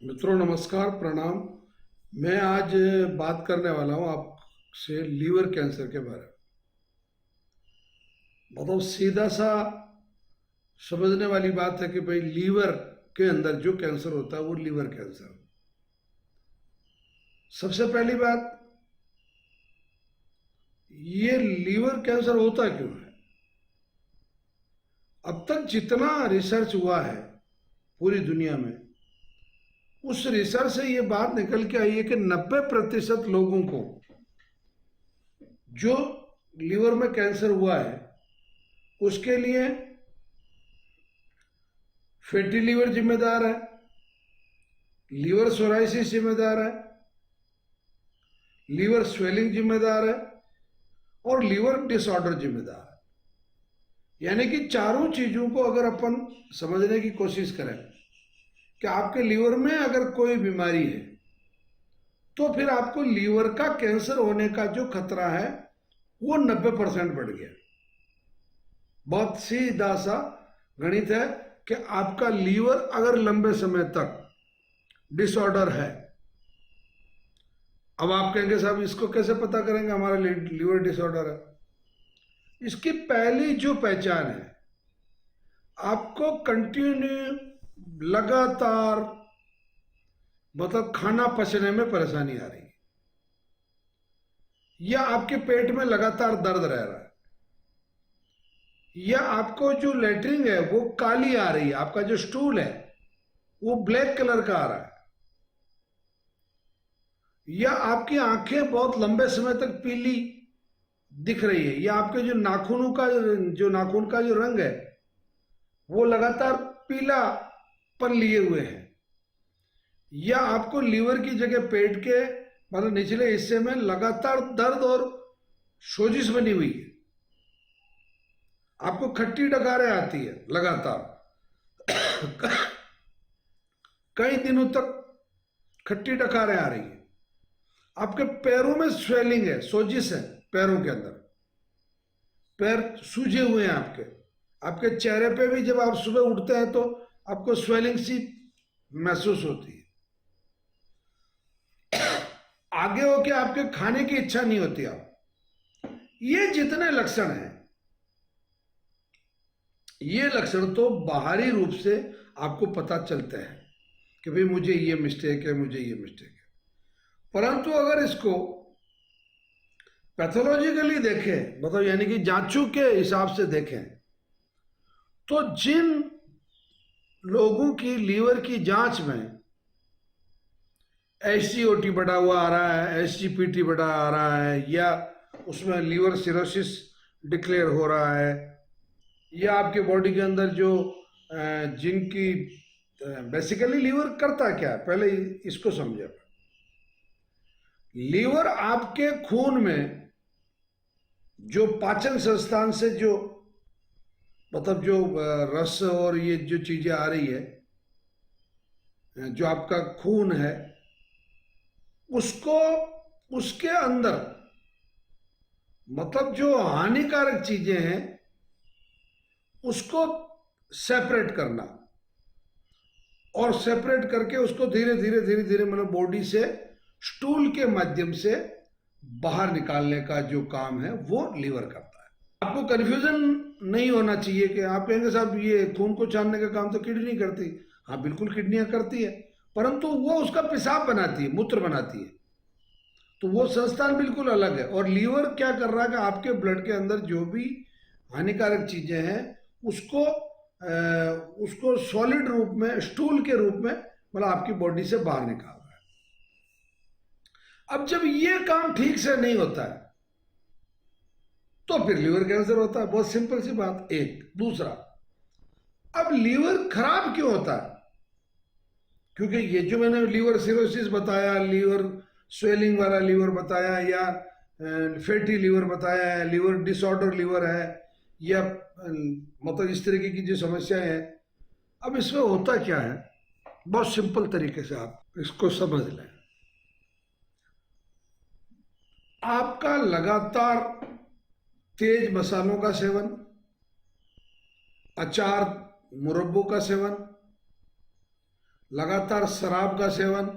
मित्रों नमस्कार प्रणाम। मैं आज बात करने वाला हूं आपसे लीवर कैंसर के बारे में। बहुत सीधा सा समझने वाली बात है कि भाई लीवर के अंदर जो कैंसर होता है वो लीवर कैंसर। सबसे पहली बात, ये लीवर कैंसर होता क्यों है? अब तक जितना रिसर्च हुआ है पूरी दुनिया में, उस रिसर्च से ये बात निकल के आई है कि 90% लोगों को जो लीवर में कैंसर हुआ है उसके लिए फैटी लीवर जिम्मेदार है, लीवर सोराइसिस जिम्मेदार है, लीवर स्वेलिंग जिम्मेदार है और लीवर डिसऑर्डर जिम्मेदार है। यानी कि चारों चीजों को अगर अपन समझने की कोशिश करें कि आपके लीवर में अगर कोई बीमारी है तो फिर आपको लीवर का कैंसर होने का जो खतरा है वो 90% बढ़ गया। बहुत सीधा सा गणित है कि आपका लीवर अगर लंबे समय तक डिसऑर्डर है, अब आप कहेंगे साहब इसको कैसे पता करेंगे हमारा लीवर डिसऑर्डर है? इसकी पहली जो पहचान है, आपको कंटिन्यू लगातार मतलब खाना पचने में परेशानी आ रही है, या आपके पेट में लगातार दर्द रह रहा है, या आपको जो लेटरिन है वो काली आ रही है, आपका जो स्टूल है वो ब्लैक कलर का आ रहा है, या आपकी आंखें बहुत लंबे समय तक पीली दिख रही है, या आपके जो नाखूनों का जो नाखून का जो रंग है वो लगातार पीलापन लिए हुए है, या आपको लीवर की जगह पेट के मतलब निचले हिस्से में लगातार दर्द और सोजिश बनी हुई है, आपको खट्टी डकारें आती है लगातार कई दिनों तक खट्टी डकारें आ रही है, आपके पैरों में स्वेलिंग है, सोजिश है, पैरों के अंदर पैर सूजे हुए हैं आपके, आपके चेहरे पे भी जब आप सुबह उठते हैं तो आपको स्वेलिंग सी महसूस होती है, आगे होके आपके खाने की इच्छा नहीं होती। आप ये जितने लक्षण हैं, ये लक्षण तो बाहरी रूप से आपको पता चलते हैं कि भाई मुझे ये मिस्टेक है, मुझे ये मिस्टेक है। परंतु अगर इसको पैथोलॉजिकली देखें, मतलब यानी कि जांचों के हिसाब से देखें, तो जिन लोगों की लीवर की जांच में एसजीओटी बढ़ा हुआ आ रहा है, एसजीपीटी बढ़ा आ रहा है, या उसमें लीवर सिरोसिस डिक्लेयर हो रहा है, या आपके बॉडी के अंदर जो जिनकी बेसिकली लीवर करता क्या है, पहले इसको समझे। लीवर आपके खून में जो पाचन संस्थान से जो मतलब जो रस और ये जो चीजें आ रही है, जो आपका खून है उसको उसके अंदर मतलब जो हानिकारक चीजें हैं उसको सेपरेट करना, और सेपरेट करके उसको धीरे धीरे धीरे धीरे मतलब बॉडी से स्टूल के माध्यम से बाहर निकालने का जो काम है वो लीवर करता है। आपको कंफ्यूजन नहीं होना चाहिए कि आप कहेंगे साहब ये खून को छानने का काम तो किडनी करती। हाँ बिल्कुल किडनियां करती है, परंतु वो उसका पेशाब बनाती है, मूत्र बनाती है, तो वो संस्थान बिल्कुल अलग है। और लीवर क्या कर रहा है कि आपके ब्लड के अंदर जो भी हानिकारक चीजें हैं उसको उसको सॉलिड रूप में, स्टूल के रूप में मतलब आपकी बॉडी से बाहर निकाल रहा है। अब जब ये काम ठीक से नहीं होता है तो फिर लीवर कैंसर होता है। बहुत सिंपल सी बात। एक दूसरा, अब लीवर खराब क्यों होता है? क्योंकि ये जो मैंने लीवर सिरोसिस बताया, लीवर स्वेलिंग वाला लीवर बताया, या फैटी लीवर बताया है, लीवर डिसऑर्डर लीवर है, या मतलब इस तरीके की जो समस्याएं हैं, अब इसमें होता क्या है? बहुत सिंपल तरीके से आप इसको समझ लें। आपका लगातार तेज मसालों का सेवन, अचार मुरब्बों का सेवन, लगातार शराब का सेवन,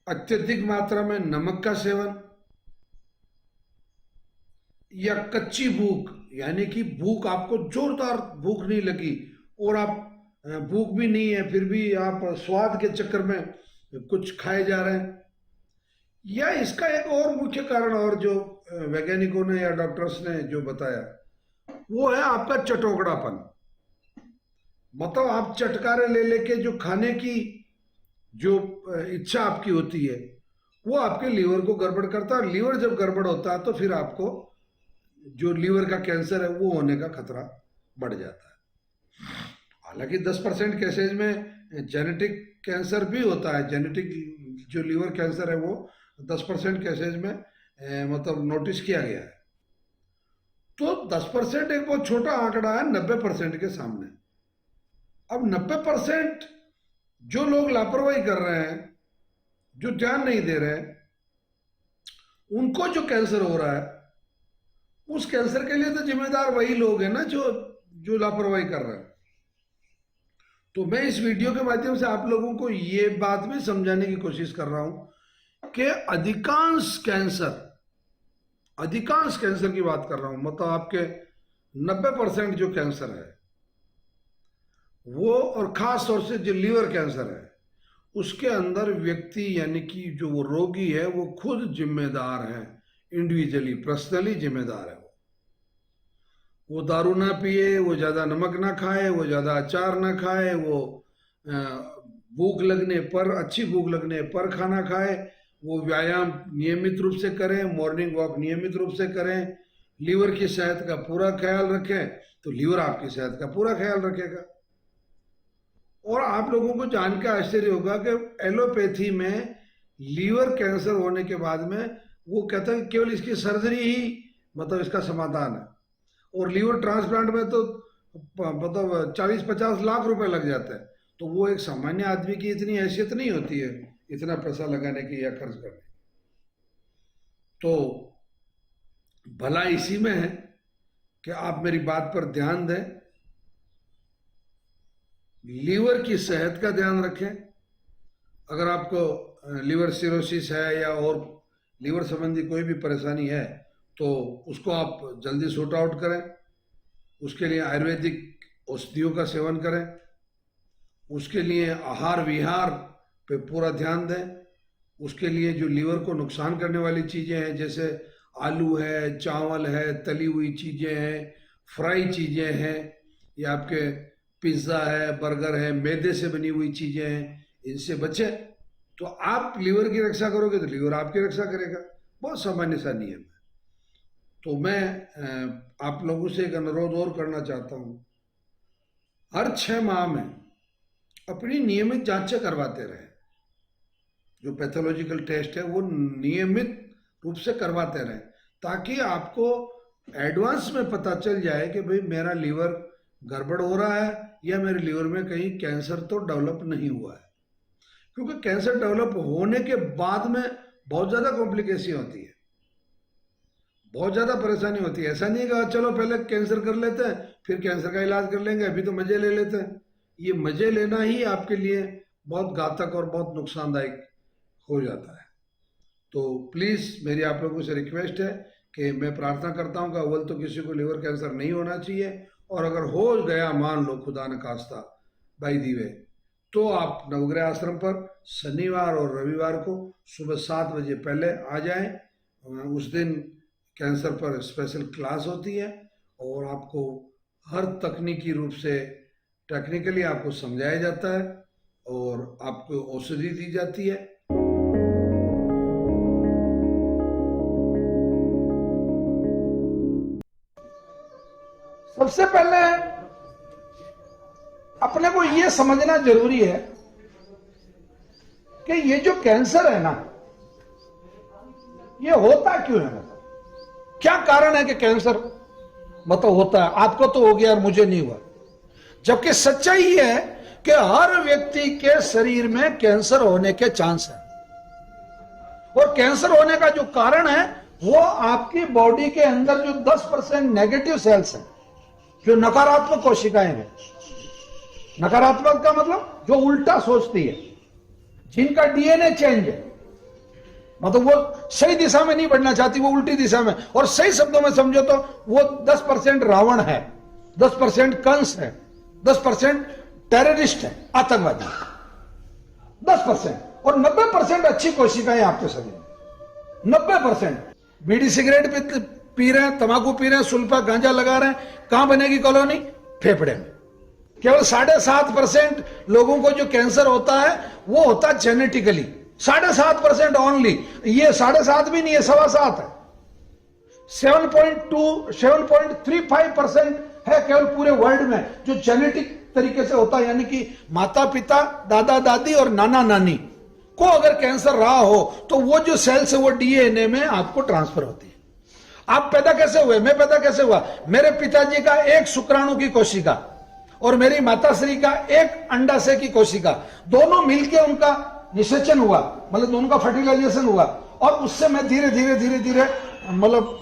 अत्यधिक मात्रा में नमक का सेवन, या कच्ची भूख, यानी कि भूख आपको जोरदार भूख नहीं लगी और आप भूख भी नहीं है फिर भी आप स्वाद के चक्कर में कुछ खाए जा रहे हैं। या इसका एक और मुख्य कारण और जो वैज्ञानिकों ने या डॉक्टर्स ने जो बताया वो है आपका चटोकड़ापन। मतलब आप चटकारे ले लेके जो खाने की जो इच्छा आपकी होती है वो आपके लीवर को गड़बड़ करता है। लीवर जब गड़बड़ होता है तो फिर आपको जो लीवर का कैंसर है वो होने का खतरा बढ़ जाता है। हालांकि 10% केसेज में जेनेटिक कैंसर भी होता है, जेनेटिक जो लीवर कैंसर है वो 10% केसेज में मतलब नोटिस किया गया है। तो 10% एक बहुत छोटा आंकड़ा है 90% के सामने। अब 90% जो लोग लापरवाही कर रहे हैं, जो ध्यान नहीं दे रहे हैं, उनको जो कैंसर हो रहा है उस कैंसर के लिए तो जिम्मेदार वही लोग हैं ना जो लापरवाही कर रहे हैं। तो मैं इस वीडियो के माध्यम से आप लोगों को ये बात भी समझाने की कोशिश कर रहा हूं कि अधिकांश कैंसर की बात कर रहा हूं, मतलब आपके 90% जो कैंसर है वो, और खास तौर से जो लीवर कैंसर है उसके अंदर व्यक्ति यानी कि जो वो रोगी है वो खुद जिम्मेदार है, इंडिविजुअली पर्सनली जिम्मेदार है। वो दारू ना पिए, वो ज्यादा नमक ना खाए, वो ज्यादा अचार ना खाए, वो भूख लगने पर, अच्छी भूख लगने पर खाना खाए, वो व्यायाम नियमित रूप से करें, मॉर्निंग वॉक नियमित रूप से करें, लीवर की सेहत का पूरा ख्याल रखें तो लीवर आपकी सेहत का पूरा ख्याल रखेगा। और आप लोगों को जान के आश्चर्य होगा कि एलोपैथी में लीवर कैंसर होने के बाद में वो कहते हैं केवल इसकी सर्जरी ही मतलब इसका समाधान है, और लीवर ट्रांसप्लांट में तो मतलब 40-50 लाख रुपए लग जाते हैं। तो वो एक सामान्य आदमी की इतनी हैसियत नहीं होती है इतना पैसा लगाने की या खर्च करने की। तो भला इसी में है कि आप मेरी बात पर ध्यान दें, लीवर की सेहत का ध्यान रखें। अगर आपको लीवर सिरोसिस है या और लीवर संबंधी कोई भी परेशानी है तो उसको आप जल्दी सॉर्ट आउट करें। उसके लिए आयुर्वेदिक औषधियों का सेवन करें, उसके लिए आहार विहार पे पूरा ध्यान दें। उसके लिए जो लीवर को नुकसान करने वाली चीज़ें हैं जैसे आलू है, चावल है, तली हुई चीज़ें हैं, फ्राई चीज़ें हैं, या आपके पिज़्ज़ा है, बर्गर है, मैदे से बनी हुई चीज़ें हैं, इनसे बचें। तो आप लीवर की रक्षा करोगे तो लीवर आपकी रक्षा करेगा। बहुत सामान्य सा नियम है। तो मैं आप लोगों से एक अनुरोध और करना चाहता हूँ, हर 6 माह में अपनी नियमित जांचें करवाते रहें। जो पैथोलॉजिकल टेस्ट है वो नियमित रूप से करवाते रहें ताकि आपको एडवांस में पता चल जाए कि भाई मेरा लीवर गड़बड़ हो रहा है या मेरे लीवर में कहीं कैंसर तो डेवलप नहीं हुआ है। क्योंकि कैंसर डेवलप होने के बाद में बहुत ज़्यादा कॉम्प्लिकेशन होती है, बहुत ज़्यादा परेशानी होती है। ऐसा नहीं है चलो पहले कैंसर कर लेते हैं फिर कैंसर का इलाज कर लेंगे, अभी तो मज़े ले लेते हैं। ये मज़े लेना ही आपके लिए बहुत घातक और बहुत नुकसानदायक हो जाता है। तो प्लीज़ मेरी आप लोगों से रिक्वेस्ट है कि मैं प्रार्थना करता हूँ कि अव्वल तो किसी को लीवर कैंसर नहीं होना चाहिए, और अगर हो गया मान लो खुदा न खास्ता बाई दी वे, तो आप नवग्रह आश्रम पर शनिवार और रविवार को सुबह 7 बजे पहले आ जाएं। उस दिन कैंसर पर स्पेशल क्लास होती है और आपको हर तकनीकी रूप से टेक्निकली आपको समझाया जाता है और आपको औषधि दी जाती है। सबसे पहले अपने को यह समझना जरूरी है कि ये जो कैंसर है ना, ये होता क्यों है, क्या कारण है कि कैंसर मतलब होता है। आपको तो हो गया और मुझे नहीं हुआ, जबकि सच्चाई ये है कि हर व्यक्ति के शरीर में कैंसर होने के चांस है। और कैंसर होने का जो कारण है वो आपकी बॉडी के अंदर जो 10% नेगेटिव सेल्स हैं, जो नकारात्मक कोशिकाएं हैं, नकारात्मक का मतलब जो उल्टा सोचती है, जिनका डीएनए चेंज है, मतलब वो सही दिशा में नहीं बढ़ना चाहती, वो उल्टी दिशा में। और सही शब्दों में समझो तो वो 10% रावण है, 10% कंस है, 10% टेररिस्ट है, आतंकवादी, 10%। और 90% अच्छी कोशिकाएं आपके शरीर में, 90%। बीड़ी सिगरेट पी रहे हैं, तंबाकू पी रहे हैं, सुल्फा गांजा लगा रहे हैं, कहां बनेगी कॉलोनी? फेफड़े में। केवल 7.5% लोगों को जो कैंसर होता है वो होता है जेनेटिकली, 7.5% ओनली। ये 7.5 भी नहीं है, 7.25 है। 7.35% है केवल पूरे वर्ल्ड में जो जेनेटिक तरीके से होता है, यानी कि माता पिता, दादा दादी और नाना नानी को अगर कैंसर रहा हो तो वो जो सेल्स है वो डीएनए में आपको ट्रांसफर होती है। आप पैदा कैसे हुए? मैं पैदा कैसे हुआ? मेरे पिताजी का एक शुक्राणु की कोशिका और मेरी माताश्री का एक अंडाशय की कोशिका, दोनों मिलकर उनका निषेचन हुआ, मतलब दोनों का फर्टिलाइजेशन हुआ, और उससे मैं धीरे धीरे धीरे धीरे मतलब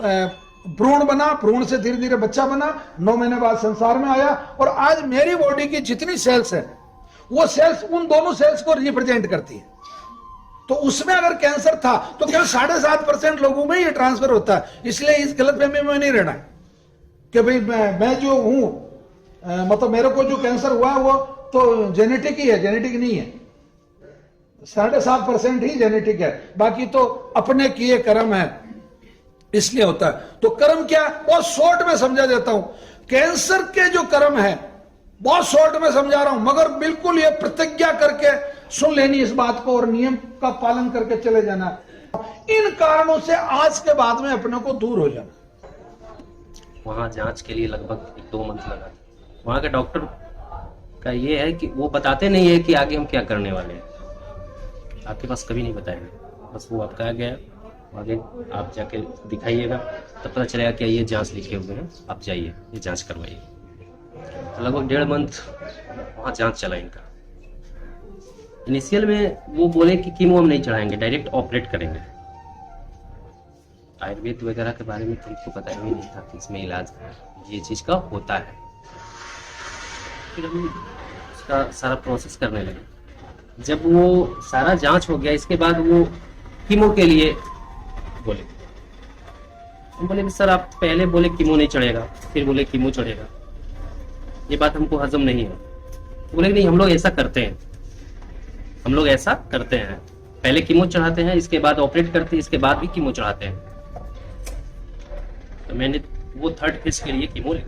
भ्रूण बना, भ्रूण से धीरे धीरे बच्चा बना, 9 महीने बाद संसार में आया। और आज मेरी बॉडी की जितनी सेल्स है वो सेल्स उन दोनों सेल्स को रिप्रेजेंट करती है। तो उसमें अगर कैंसर था तो केवल 7.5% लोगों में ये ट्रांसफर होता है। इसलिए इस गलतफहमी में नहीं रहना कि भाई मैं जो हूं, मतलब मेरे को जो कैंसर हुआ वो तो जेनेटिक ही है, जेनेटिक नहीं है। 7.5% ही जेनेटिक है, बाकी तो अपने किए कर्म है, इसलिए होता है। तो कर्म क्या, बहुत शॉर्ट में समझा देता हूं। कैंसर के जो कर्म है बहुत शॉर्ट में समझा रहा हूं, मगर बिल्कुल ये प्रतिज्ञा करके सुन लेनी इस बात को और नियम का पालन करके चले जाना। इन कारणों से आज के बाद में अपने को दूर हो जाना। वहाँ जांच के लिए लगभग 2 मंथ लगा। वहाँ के डॉक्टर का ये है कि वो बताते नहीं है कि आगे हम क्या करने वाले हैं, आपके पास कभी नहीं बताएंगे। बस वो आपका आ गया, आगे आप जाके दिखाइएगा, तब पता चलेगा कि ये जांच लिखे हुए हैं, आप जाइए ये जांच करवाइए। तो लगभग 1.5 मंथ वहाँ जांच चला इनका। इनिशियल में वो बोले कि कीमो हम नहीं चढ़ाएंगे, डायरेक्ट ऑपरेट करेंगे। आयुर्वेद वगैरह के बारे में तो हमको पता ही नहीं था कि इसमें इलाज ये चीज़ का होता है। फिर हम उसका सारा प्रोसेस करने लगे। जब वो सारा जांच हो गया, इसके बाद वो कीमो के लिए बोले। हम बोले सर आप पहले बोले कीमो नहीं चढ़ेगा, फिर बोले कीमो चढ़ेगा, ये बात हमको हजम नहीं है। बोले नहीं, हम लोग ऐसा करते हैं, हम लोग ऐसा करते हैं, पहले कीमो चढ़ाते हैं, इसके बाद ऑपरेट करते हैं, इसके बाद भी कीमो चढ़ाते हैं। तो मैंने वो 3rd फेज के लिए कीमो ली।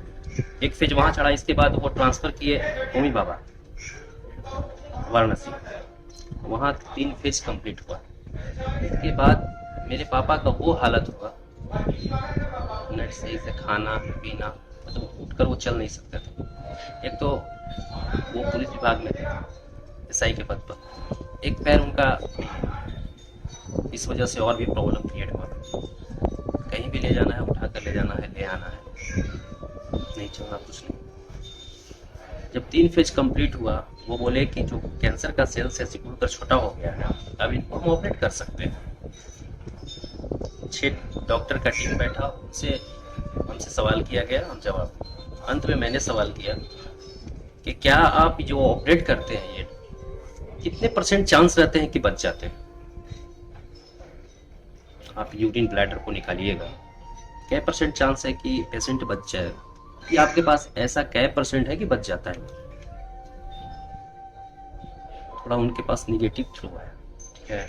1 फेज वहां चढ़ा, इसके बाद वो ट्रांसफर किए होमी बाबा वाराणसी, वहां 3 फेज कंप्लीट हुआ। इसके बाद मेरे पापा का वो हालत हुआ, नेट सही से खाना पीना, मतलब उठकर वो चल नहीं सकते थे। एक तो वो पुलिस विभाग में एसआई के पद पर, एक पैर उनका, इस वजह से और भी प्रॉब्लम क्रिएट हुआ। कहीं भी ले जाना है, उठा कर ले जाना है, ले आना है, नहीं चलना कुछ नहीं। जब 3 फेज कंप्लीट हुआ, वो बोले कि जो कैंसर का सेल्स है सिकुड़ कर छोटा हो गया है, अब इनको हम ऑपरेट कर सकते हैं। 6 डॉक्टर का टीम बैठा, उनसे हमसे सवाल किया गया, हम जवाब। अंत में मैंने सवाल किया कि क्या आप जो ऑपरेट करते हैं ये कितने % चांस रहते हैं कि बच जाते हैं? आप यूरिन ब्लैडर को निकालिएगा, क्या % चांस है कि पेशेंट बच जाए? कि आपके पास ऐसा क्या % है कि बच जाता है? थोड़ा उनके पास निगेटिव थ्रू है, ठीक है।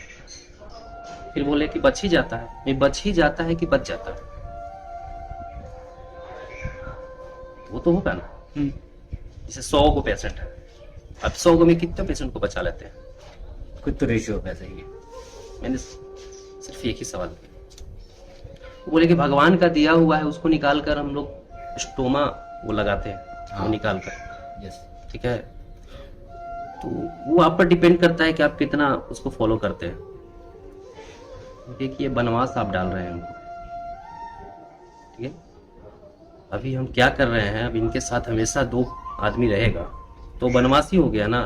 फिर बोले कि बच ही जाता है, नहीं बच ही जाता है कि बच जाता है, वो तो होगा ना। जैसे 100 को पेशेंट है, अब 100 में कितने पेशेंट को बचा लेते हैं? कुछ तो रेशियो वैसे ही है। मैंने सिर्फ एक ही सवाल किया, वो बोले कि भगवान का दिया हुआ है, उसको निकाल कर हम लोग स्टोमा वो लगाते हैं, वो निकाल कर, यस ठीक है। तो वो आप पर डिपेंड करता है कि आप कितना उसको फॉलो करते हैं। देखिए बनवास आप डाल रहे हैं हमको, ठीक है। अभी हम क्या कर रहे हैं, अब इनके साथ हमेशा 2 आदमी रहेगा तो बनवासी हो गया ना।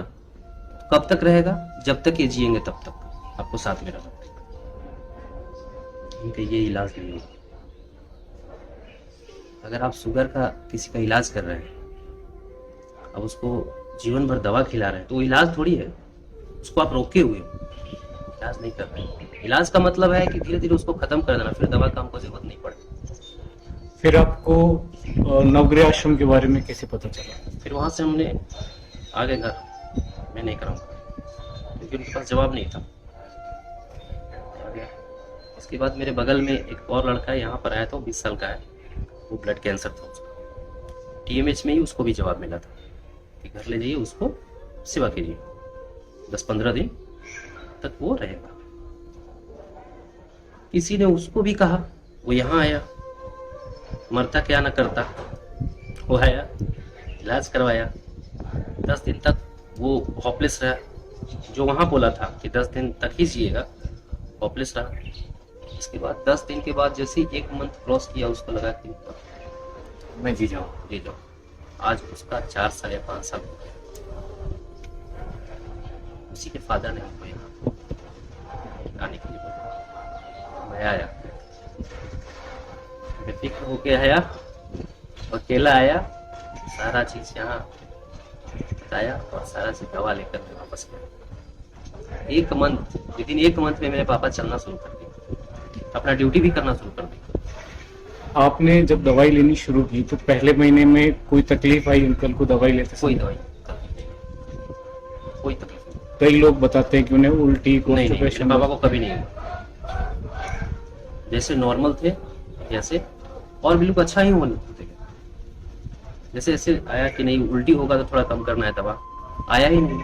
कब तक रहेगा? जब तक ये जिएंगे तब तक आपको साथ में रखना। इनका ये इलाज नहीं होगा। अगर आप शुगर का किसी का इलाज कर रहे हैं, अब उसको जीवन भर दवा खिला रहे हैं तो वो इलाज थोड़ी है, उसको आप रोके हुए हो, इलाज नहीं कर रहे हैं। इलाज का मतलब है कि धीरे धीरे उसको खत्म कर देना, फिर दवा का हमको जरूरत नहीं पड़ती। फिर आपको नवग्रह आश्रम के बारे में कैसे पता चला? फिर वहां से हमने आ गए घर, मैं नहीं कराऊंगा क्योंकि उनके पास जवाब नहीं था। आ गया। उसके बाद मेरे बगल में एक और लड़का है, यहाँ पर आया था, 20 साल का है, वो ब्लड कैंसर था उसका। TMH में ही उसको भी जवाब मिला था कि घर ले जाइए, उसको सेवा कीजिए, 10-15 दिन तक वो रहेगा। किसी ने उसको भी कहा, वो यहाँ आया, मरता क्या न करता, वो आया, इलाज करवाया, 10 दिन तक वो होपलेस रहा। जो वहाँ बोला था कि 10 दिन तक ही जिएगा, होपलेस रहा। इसके बाद 10 दिन के बाद जैसे ही 1 मंथ क्रॉस किया, उसको लगा कि मैं जी जाऊँ। आज उसका 4 साल या 5 साल हो गया। उसी के फादर ने हमको यहाँ आने के लिए बोला, मैं आया, बेफिक्र होके आया, अकेला आया, सारा चीज यहाँ बताया और सारा चीज दवा लेकर मैं वापस गया। 1 मंथ, विदिन 1 मंथ में मेरे पापा चलना शुरू कर दिए, अपना ड्यूटी भी करना शुरू कर दिया। आपने जब दवाई लेनी शुरू की तो पहले महीने में कोई तकलीफ आई अंकल को दवाई लेते कोई समय? दवाई, कोई तकलीफ नहीं। कई लोग बताते हैं कि उन्हें उल्टी, नहीं, मेरे कॉन्स्टिपेशन। पापा को कभी नहीं हुआ, जैसे नॉर्मल थे जैसे, और बिल्कुल अच्छा ही होने थे। जैसे ऐसे आया कि नहीं उल्टी होगा तो थोड़ा कम करना है दवा, आया ही नहीं,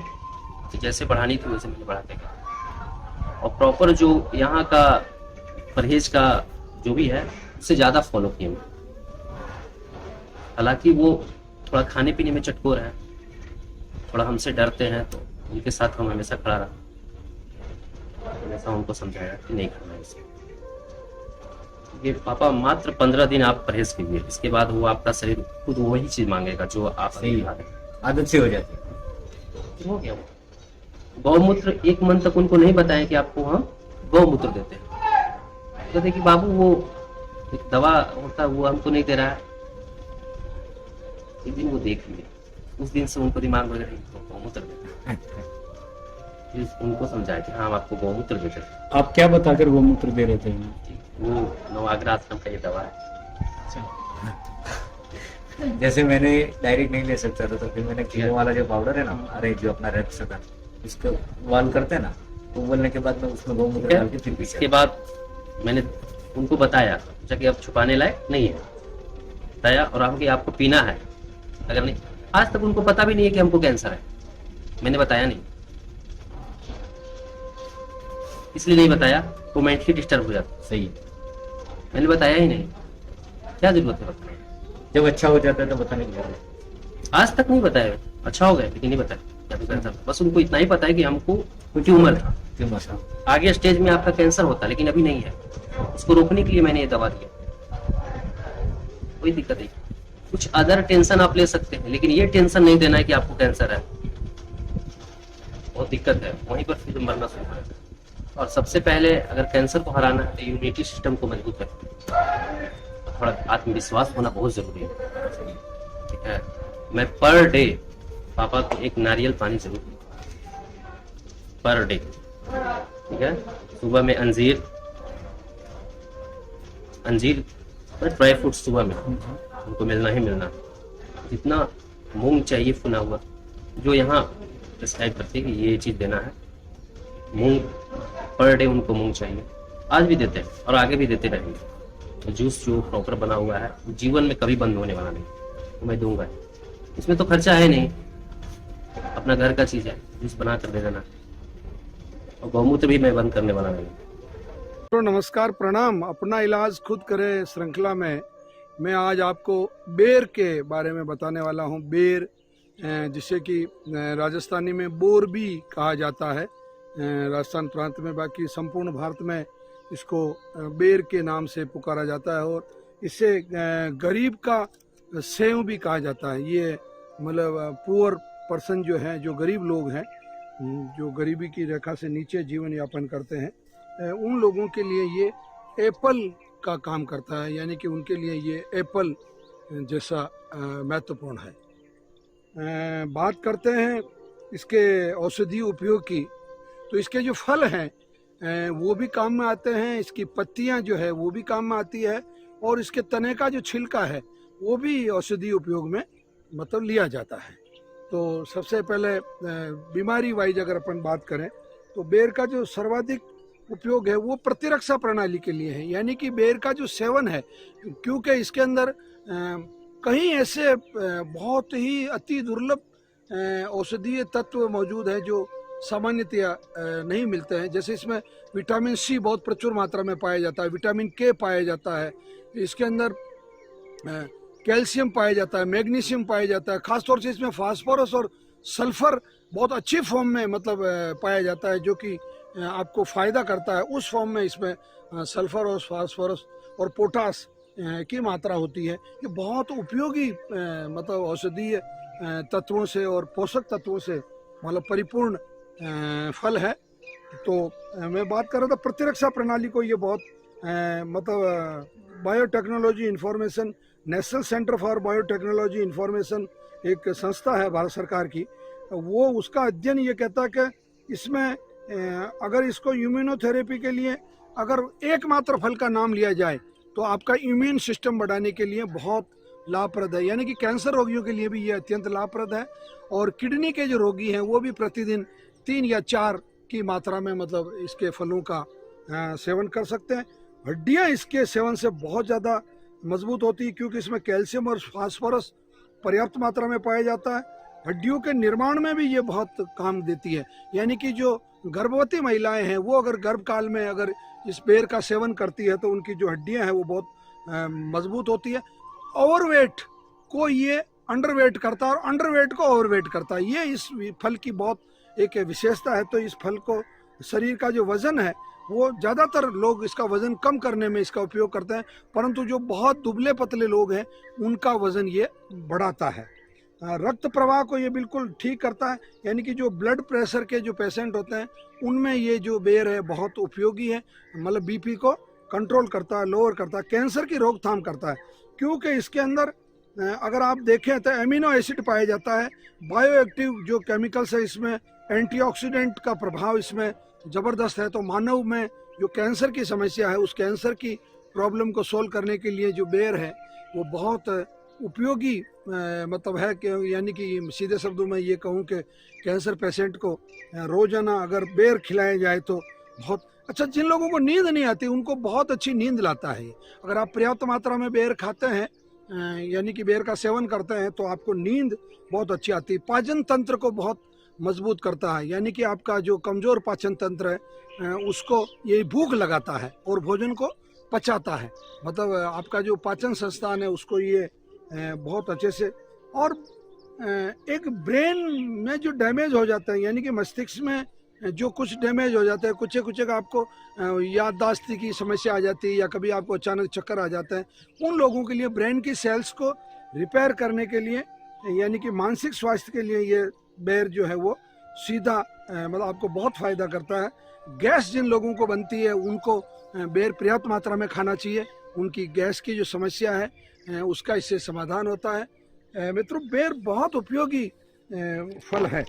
तो जैसे बढ़ानी थी वैसे मैंने बढ़ाते गया। और प्रॉपर जो यहाँ का परहेज का जो भी है उससे ज्यादा फॉलो किए मैं। हालांकि वो थोड़ा खाने पीने में चटकोर है, थोड़ा हमसे डरते हैं, तो उनके साथ हम हमेशा खड़ा रहा, हमेशा उनको समझाया कि नहीं करना है इसे। ये पापा मात्र 15 दिन आप परहेज कीजिए, इसके बाद वो आपका शरीर खुद वही चीज मांगेगा जो आप सही खा रहे हैं। आदत से हो जाती है। हो गया वो। गौमूत्र 1 मंथ तक उनको नहीं बताया कि आपको हम गौमूत्र देते हैं। कहते कि बाबू वो एक दवा होता है वो हमको नहीं दे रहा है। एक दिन वो देख लिए, उस दिन से उनको दिमाग में तो गौमूत्र देते हैं। फिर उनको समझाया कि हाँ हम आपको गौमूत्र देते हैं। आप क्या बताकर गोमूत्र दे रहे थे? वो नवाग्रह आश्रम का ये दवा है। जैसे मैंने डायरेक्ट नहीं ले सकता था तो फिर मैंने कीड़े वाला जो पाउडर है ना, अरे जो अपना रेड सदन उसको वाल करते हैं ना, तो बोलने के बाद मैं उसमें गौमूत्र डाल के फिर पीछे। इसके बाद मैंने उनको बताया कि अब छुपाने लायक नहीं है, बताया, और हम कि आपको पीना है, अगर नहीं, आज तक उनको पता भी नहीं है कि हमको कैंसर है, मैंने बताया नहीं, इसलिए नहीं बताया, वो मेंटली डिस्टर्ब हो जाता। सही, मैंने बताया ही नहीं, क्या जरूरत है बताने? जब अच्छा हो जाता है तो बताने की जरूरत। आज तक नहीं बताया, अच्छा हो गया लेकिन नहीं बताया कि आपको कैंसर। बस उनको इतना ही पता है कि हमको ट्यूमर था, ट्यूमर था। आगे स्टेज में आपका कैंसर होता, लेकिन अभी नहीं है। उसको रोकने के लिए मैंने ये दवा दिया, कोई दिक्कत नहीं। कुछ अदर टेंशन आप ले सकते हैं, लेकिन ये टेंशन नहीं देना है कि आपको कैंसर है, बहुत दिक्कत है। वहीं पर फिर मरना शुरू हो जाता है। और सबसे पहले अगर कैंसर को हराना है तो इम्यूनिटी सिस्टम को मजबूत रखें, थोड़ा आत्मविश्वास होना बहुत जरूरी है। ठीक है, मैं पर डे पापा को 1 नारियल पानी जरूर दूंगा, पर डे। ठीक है, सुबह में अंजीर ड्राई फ्रूट सुबह में उनको मिलना ही मिलना। जितना मूंग चाहिए फुना हुआ, जो यहाँ डिस्क्राइब करते हैं कि ये चीज देना है, मूंग पर डे उनको मूंग चाहिए। आज भी देते हैं और आगे भी देते रहेंगे। तो जूस जो प्रॉपर बना हुआ है जीवन में कभी बंद होने वाला नहीं, तो मैं दूंगा। इसमें तो खर्चा है नहीं, अपना घर का चीज है, जूस बना कर दे देना। और गौमूत्र भी मैं बंद करने वाला नहीं। तो नमस्कार, प्रणाम। अपना इलाज खुद करें श्रृंखला में मैं आज आपको बेर के बारे में बताने वाला हूँ। बेर जिसे कि राजस्थानी में बोर भी कहा जाता है, राजस्थान प्रांत में, बाकी संपूर्ण भारत में इसको बेर के नाम से पुकारा जाता है। और इसे गरीब का सेव भी कहा जाता है। ये मतलब पुअर पर्सन जो है, जो गरीब लोग हैं, जो गरीबी की रेखा से नीचे जीवन यापन करते हैं, उन लोगों के लिए ये एप्पल का काम करता है, यानी कि उनके लिए ये एप्पल जैसा महत्वपूर्ण है। बात करते हैं इसके औषधीय उपयोग की, तो इसके जो फल हैं वो भी काम में आते हैं, इसकी पत्तियां जो है वो भी काम में आती है, और इसके तने का जो छिलका है वो भी औषधीय उपयोग में मतलब लिया जाता है। तो सबसे पहले बीमारी वाइज अगर अपन बात करें तो बेर का जो सर्वाधिक उपयोग है वो प्रतिरक्षा प्रणाली के लिए है, यानी कि बेर का जो सेवन है, क्योंकि इसके अंदर कहीं ऐसे बहुत ही अति दुर्लभ औषधीय तत्व मौजूद है जो सामान्यतया नहीं मिलते हैं। जैसे इसमें विटामिन सी बहुत प्रचुर मात्रा में पाया जाता है, विटामिन के पाया जाता है, इसके अंदर कैल्शियम पाया जाता है, मैग्नीशियम पाया जाता है, खासतौर से इसमें फास्फोरस और सल्फर बहुत अच्छी फॉर्म में मतलब पाया जाता है, जो कि आपको फायदा करता है। उस फॉर्म में इसमें सल्फर और फास्फोरस और पोटास की मात्रा होती है। ये बहुत उपयोगी मतलब औषधीय तत्वों से और पोषक तत्वों से मतलब परिपूर्ण फल है। तो मैं बात कर रहा था प्रतिरक्षा प्रणाली को, ये बहुत मतलब biotechnology information, national centre for biotechnology information एक संस्था है भारत सरकार की, वो उसका अध्ययन ये कहता है कि इसमें अगर इसको इम्यूनोथेरेपी के लिए अगर एकमात्र फल का नाम लिया जाए तो आपका इम्यून सिस्टम बढ़ाने के लिए बहुत लाभप्रद है, यानी कि कैंसर रोगियों के लिए भी ये अत्यंत लाभप्रद है। और किडनी के जो रोगी हैं वो भी प्रतिदिन 3 या 4 की मात्रा में मतलब इसके फलों का सेवन कर सकते हैं। हड्डियां इसके सेवन से बहुत ज़्यादा मजबूत होती है, क्योंकि इसमें कैल्शियम और फास्फोरस पर्याप्त मात्रा में पाया जाता है। हड्डियों के निर्माण में भी ये बहुत काम देती है, यानी कि जो गर्भवती महिलाएं हैं वो अगर गर्भकाल में अगर इस बेर का सेवन करती है तो उनकी जो हड्डियां हैं वो बहुत मजबूत होती है। ओवरवेट को ये अंडरवेट करता है और अंडरवेट को ओवरवेट करता है, ये इस फल की बहुत एक विशेषता है। तो इस फल को शरीर का जो वजन है वो ज़्यादातर लोग इसका वजन कम करने में इसका उपयोग करते हैं, परंतु जो बहुत दुबले पतले लोग हैं उनका वजन ये बढ़ाता है। रक्त प्रवाह को ये बिल्कुल ठीक करता है, यानी कि जो ब्लड प्रेशर के जो पेशेंट होते हैं उनमें ये जो बेर है बहुत उपयोगी है, मतलब बीपी को कंट्रोल करता है, लोअर करता है, कैंसर की रोकथाम करता है, क्योंकि इसके अंदर अगर आप देखें तो एमिनो एसिड पाया जाता है, बायो एक्टिव जो केमिकल्स है, इसमें एंटीऑक्सीडेंट का प्रभाव इसमें ज़बरदस्त है। तो मानव में जो कैंसर की समस्या है उस कैंसर की प्रॉब्लम को सोल्व करने के लिए जो बेर है वो बहुत उपयोगी मतलब है कि, यानी कि सीधे शब्दों में ये कहूँ कि कैंसर पेशेंट को रोजाना अगर बेर खिलाया जाए तो बहुत अच्छा। जिन लोगों को नींद नहीं आती उनको बहुत अच्छी नींद लाता है। अगर आप पर्याप्त मात्रा में बेर खाते हैं यानी कि बेर का सेवन करते हैं तो आपको नींद बहुत अच्छी आती है। पाचन तंत्र को बहुत मजबूत करता है, यानी कि आपका जो कमज़ोर पाचन तंत्र है उसको ये भूख लगाता है और भोजन को पचाता है, मतलब आपका जो पाचन संस्थान है उसको ये बहुत अच्छे से। और एक ब्रेन में जो डैमेज हो जाता है, यानी कि मस्तिष्क में जो कुछ डैमेज हो जाता है, कुछ आपको याददाश्त की समस्या आ जाती है या कभी आपको अचानक चक्कर आ जाता है, उन लोगों के लिए ब्रेन की सेल्स को रिपेयर करने के लिए यानी कि मानसिक स्वास्थ्य के लिए ये बेर जो है वो सीधा मतलब आपको बहुत फ़ायदा करता है। गैस जिन लोगों को बनती है उनको बेर पर्याप्त मात्रा में खाना चाहिए, उनकी गैस की जो समस्या है उसका इससे समाधान होता है। मित्रों, बेर बहुत उपयोगी फल है।